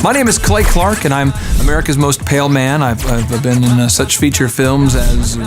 My name is Clay Clark, and I'm America's most pale man. I've been in such feature films as a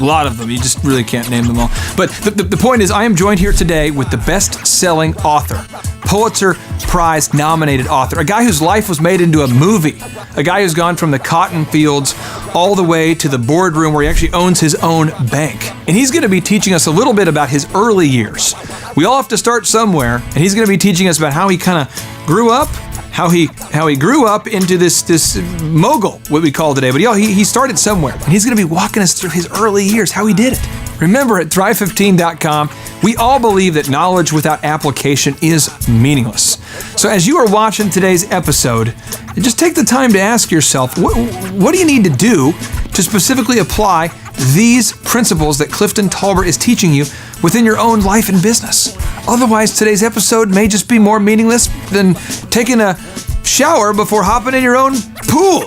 lot of them. You just really can't name them all. But the point is, I am joined here today with the best-selling author, Pulitzer Prize-nominated author, a guy whose life was made into a movie, a guy who's gone from the cotton fields all the way to the boardroom where he actually owns his own bank. And he's going to be teaching us a little bit about his early years. We all have to start somewhere, and he's going to be teaching us about how he kind of grew up, how he grew up into this mogul, what we call today. But he started somewhere, and he's going to be walking us through his early years, how he did it. Remember, at Thrive15.com, we all believe that knowledge without application is meaningless. So as you are watching today's episode, just take the time to ask yourself, what do you need to do to specifically apply these principles that Clifton Taulbert is teaching you within your own life and business? Otherwise, today's episode may just be more meaningless than taking a shower before hopping in your own pool.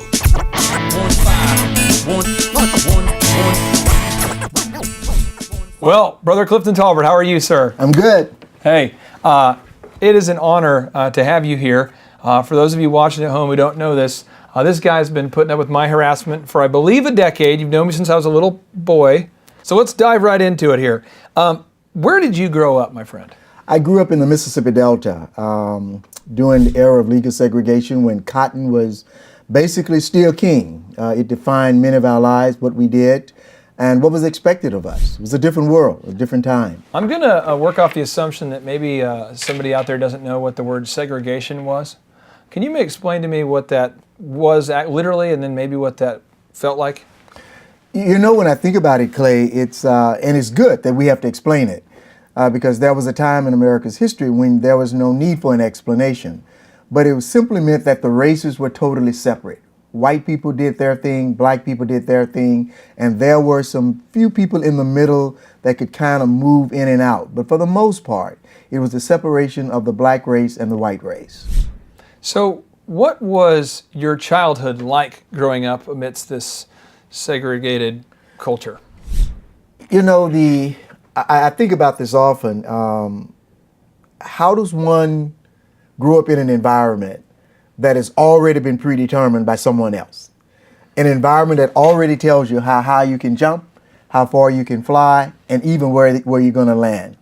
Well, Brother Clifton Taulbert, how are you, sir? I'm good. Hey, it is an honor to have you here. For those of you watching at home who don't know this guy's been putting up with my harassment for, I believe, a decade. You've known me since I was a little boy. So let's dive right into it here. Where did you grow up, my friend? I grew up in the Mississippi Delta during the era of legal segregation when cotton was basically still king. It defined many of our lives, what we did, and what was expected of us. It was a different world, a different time. I'm going to work off the assumption that maybe somebody out there doesn't know what the word segregation was. Can you explain to me what that was literally, and then maybe what that felt like? You know, when I think about it, Clay, it's and it's good that we have to explain it because there was a time in America's history when there was no need for an explanation. But it was simply meant that the races were totally separate. White people did their thing, black people did their thing, and there were some few people in the middle that could kind of move in and out. But for the most part, it was the separation of the black race and the white race. So what was your childhood like growing up amidst this segregated culture? You know, I think about this often. How does one grow up in an environment that has already been predetermined by someone else? An environment that already tells you how high you can jump, how far you can fly, and even where you're going to land.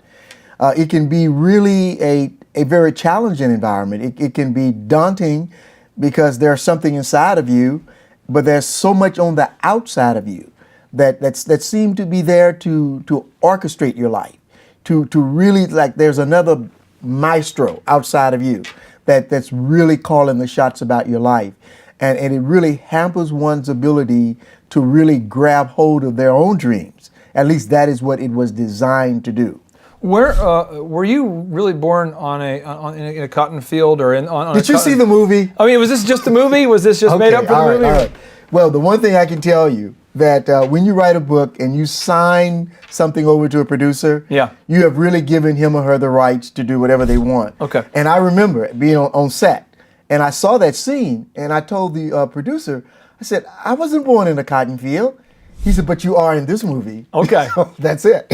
It can be really a very challenging environment. It can be daunting because there's something inside of you, but there's so much on the outside of you that seem to be there to orchestrate your life, to really, like, there's another maestro outside of you that's really calling the shots about your life. And it really hampers one's ability to really grab hold of their own dreams. At least that is what it was designed to do. Where were you really born in a cotton field or on Did you see the movie? I mean, was this just the movie? Was this just made up for the movie? All right. Well, the one thing I can tell you that when you write a book and you sign something over to a producer, yeah, you have really given him or her the rights to do whatever they want. Okay. And I remember being on set, and I saw that scene, and I told the producer, I said, I wasn't born in a cotton field. He said, but you are in this movie. Okay. So that's it.